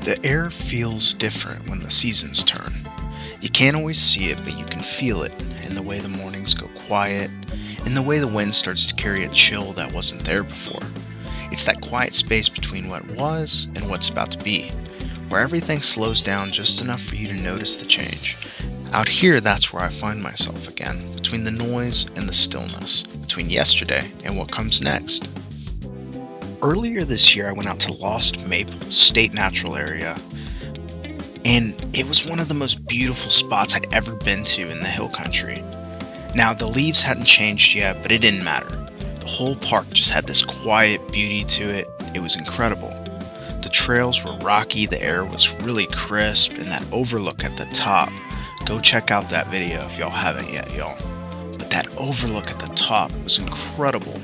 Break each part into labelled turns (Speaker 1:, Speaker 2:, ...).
Speaker 1: The air feels different when the seasons turn. You can't always see it, but you can feel it in the way the mornings go quiet, in the way the wind starts to carry a chill that wasn't there before. It's that quiet space between what was and what's about to be, where everything slows down just enough for you to notice the change. Out here, that's where I find myself again, between the noise and the stillness, between yesterday and what comes next. Earlier this year, I went out to Lost Maple State Natural Area, and it was one of the most beautiful spots I'd ever been to in the hill country. Now, the leaves hadn't changed yet, but it didn't matter. The whole park just had this quiet beauty to it. It was incredible. The trails were rocky, the air was really crisp, and that overlook at the top. Go check out that video if y'all haven't yet, y'all. But that overlook at the top was incredible.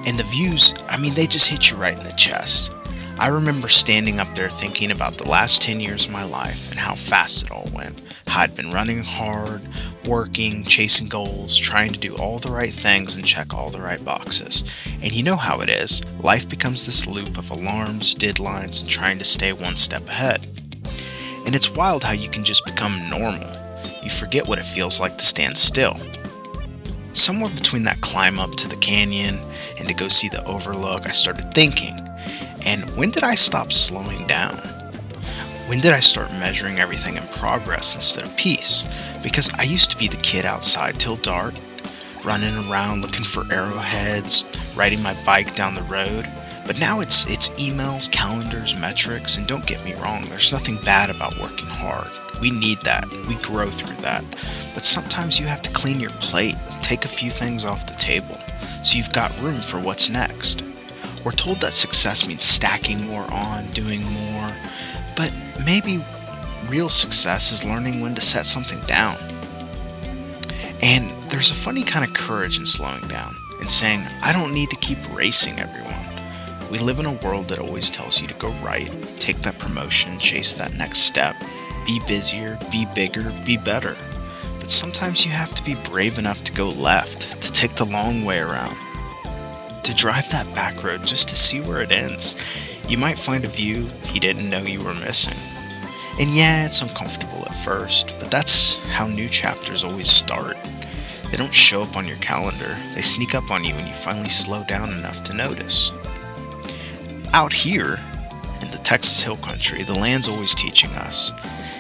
Speaker 1: And the views, they just hit you right in the chest. I remember standing up there thinking about the last 10 years of my life and how fast it all went. How I'd been running hard, working, chasing goals, trying to do all the right things and check all the right boxes. And you know how it is. Life becomes this loop of alarms, deadlines, and trying to stay one step ahead. And it's wild how you can just become normal. You forget what it feels like to stand still. Somewhere between that climb up to the canyon and to go see the overlook, I started thinking, and when did I stop slowing down? When did I start measuring everything in progress instead of peace? Because I used to be the kid outside till dark, running around looking for arrowheads, riding my bike down the road. But now it's emails, calendars, metrics, and don't get me wrong, there's nothing bad about working hard. We need that. We grow through that. But sometimes you have to clean your plate, take a few things off the table, so you've got room for what's next. We're told that success means stacking more on, doing more, but maybe real success is learning when to set something down. And there's a funny kind of courage in slowing down and saying, I don't need to keep racing everyone. We live in a world that always tells you to go right, take that promotion, chase that next step, be busier, be bigger, be better. But sometimes you have to be brave enough to go left, to take the long way around, to drive that back road just to see where it ends. You might find a view you didn't know you were missing. And yeah, it's uncomfortable at first, but that's how new chapters always start. They don't show up on your calendar, they sneak up on you when you finally slow down enough to notice. Out here, in the Texas Hill Country, the land's always teaching us.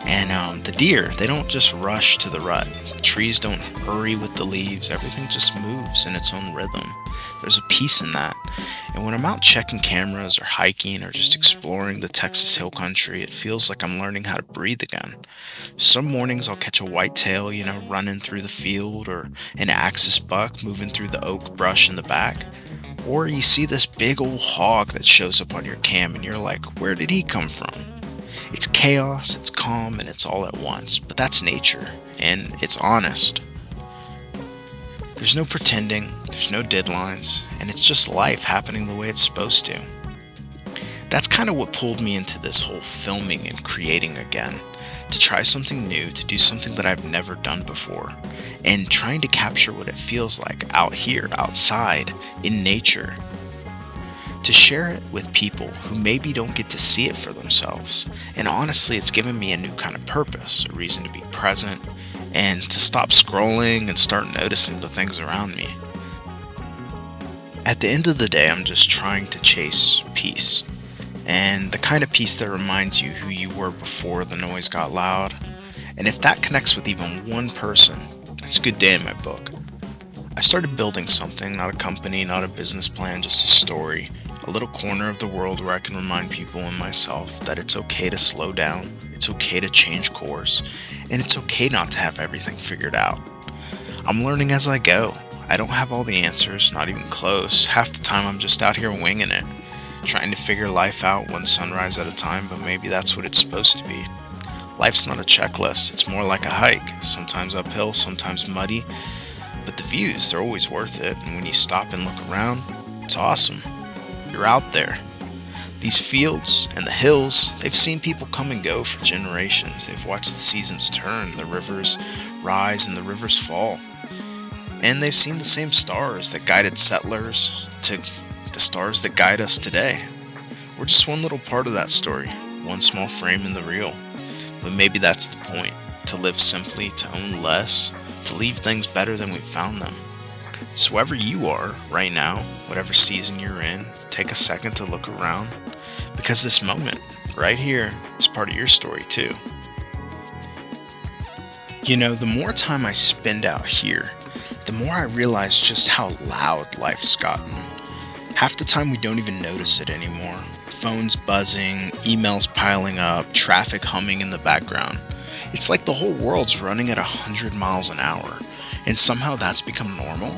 Speaker 1: And the deer, they don't just rush to the rut. The trees don't hurry with the leaves. Everything just moves in its own rhythm. There's a peace in that. And when I'm out checking cameras or hiking or just exploring the Texas Hill Country, it feels like I'm learning how to breathe again. Some mornings I'll catch a whitetail, running through the field, or an axis buck moving through the oak brush in the back. Or you see this big old hog that shows up on your cam and you're like, where did he come from? It's chaos, it's calm, and it's all at once. But that's nature, and it's honest. There's no pretending, there's no deadlines, and it's just life happening the way it's supposed to. That's kind of what pulled me into this whole filming and creating again. To try something new, to do something that I've never done before, and trying to capture what it feels like out here, outside, in nature. To share it with people who maybe don't get to see it for themselves. And honestly, it's given me a new kind of purpose, a reason to be present, and to stop scrolling and start noticing the things around me. At the end of the day, I'm just trying to chase peace. And the kind of peace that reminds you who you were before the noise got loud. And if that connects with even one person, it's a good day in my book. I started building something, not a company, not a business plan, just a story. A little corner of the world where I can remind people and myself that it's okay to slow down, it's okay to change course, and it's okay not to have everything figured out. I'm learning as I go. I don't have all the answers, not even close. Half the time I'm just out here winging it, trying to figure life out one sunrise at a time, but maybe that's what it's supposed to be. Life's not a checklist, it's more like a hike, sometimes uphill, sometimes muddy, but the views, they're always worth it, and when you stop and look around, it's awesome. You're out there. These fields and the hills, they've seen people come and go for generations. They've watched the seasons turn, the rivers rise and the rivers fall. And they've seen the same stars that guided settlers to the stars that guide us today. We're just one little part of that story, one small frame in the reel. But maybe that's the point, to live simply, to own less, to leave things better than we found them. So wherever you are right now, whatever season you're in, take a second to look around, because this moment right here is part of your story too. You know, the more time I spend out here, the more I realize just how loud life's gotten. Half the time we don't even notice it anymore. Phones buzzing, emails piling up, traffic humming in the background. It's like the whole world's running at 100 miles an hour, and somehow that's become normal.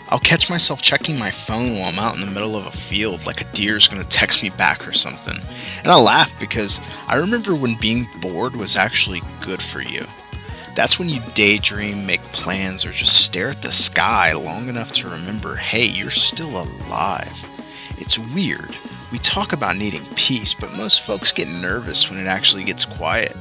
Speaker 1: I'll catch myself checking my phone while I'm out in the middle of a field, like a deer's gonna text me back or something. And I laugh because I remember when being bored was actually good for you. That's when you daydream, make plans, or just stare at the sky long enough to remember, hey, you're still alive. It's weird. We talk about needing peace, but most folks get nervous when it actually gets quiet.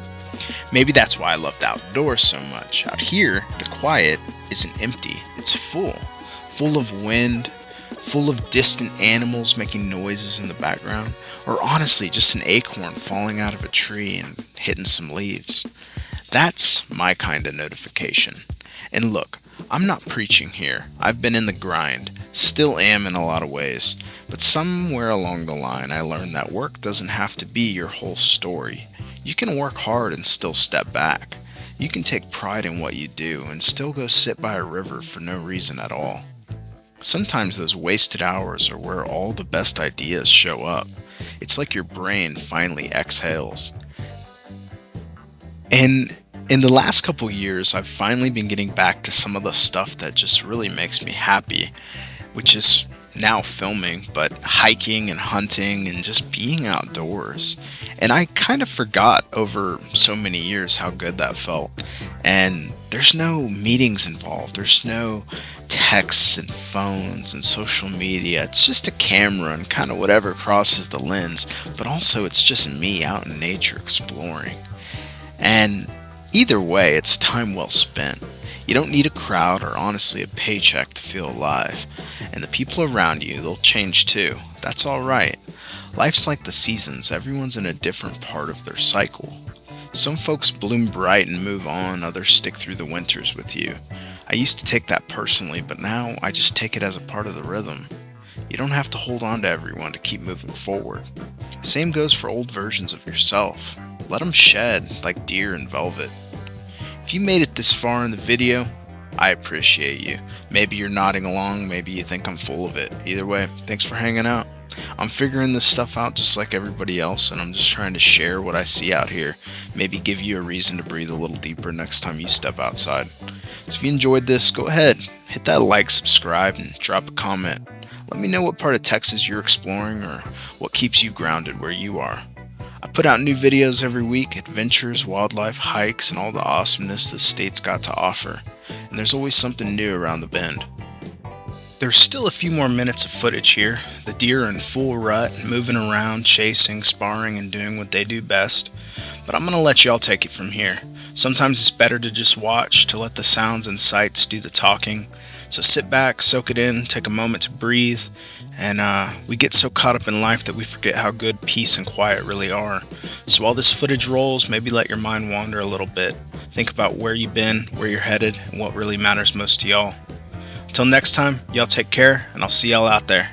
Speaker 1: Maybe that's why I love the outdoors so much. Out here, the quiet isn't empty. It's full of wind, full of distant animals making noises in the background, or honestly, just an acorn falling out of a tree and hitting some leaves. That's my kind of notification. And look, I'm not preaching here. I've been in the grind, still am in a lot of ways, but somewhere along the line I learned that work doesn't have to be your whole story. You can work hard and still step back. You can take pride in what you do and still go sit by a river for no reason at all. Sometimes those wasted hours are where all the best ideas show up. It's like your brain finally exhales. And in the last couple years, I've finally been getting back to some of the stuff that just really makes me happy, which is now filming, but hiking and hunting and just being outdoors. And I kind of forgot over so many years how good that felt. And there's no meetings involved. There's no texts and phones and social media. It's just a camera and kind of whatever crosses the lens. But also it's just me out in nature exploring. And either way, it's time well spent. You don't need a crowd or honestly a paycheck to feel alive. And the people around you, they'll change too. That's alright. Life's like the seasons. Everyone's in a different part of their cycle. Some folks bloom bright and move on, others stick through the winters with you. I used to take that personally, but now I just take it as a part of the rhythm. You don't have to hold on to everyone to keep moving forward. Same goes for old versions of yourself. Let them shed like deer in velvet. If you made it this far in the video, I appreciate you. Maybe you're nodding along, maybe you think I'm full of it. Either way, thanks for hanging out. I'm figuring this stuff out just like everybody else, and I'm just trying to share what I see out here. Maybe give you a reason to breathe a little deeper next time you step outside. So if you enjoyed this, go ahead, hit that like, subscribe, and drop a comment. Let me know what part of Texas you're exploring or what keeps you grounded where you are. I put out new videos every week, adventures, wildlife, hikes, and all the awesomeness the state's got to offer. And there's always something new around the bend. There's still a few more minutes of footage here. The deer are in full rut, moving around, chasing, sparring, and doing what they do best. But I'm going to let y'all take it from here. Sometimes it's better to just watch, to let the sounds and sights do the talking. So sit back, soak it in, take a moment to breathe, and we get so caught up in life that we forget how good peace and quiet really are. So while this footage rolls, maybe let your mind wander a little bit. Think about where you've been, where you're headed, and what really matters most to y'all. Until next time, y'all take care, and I'll see y'all out there.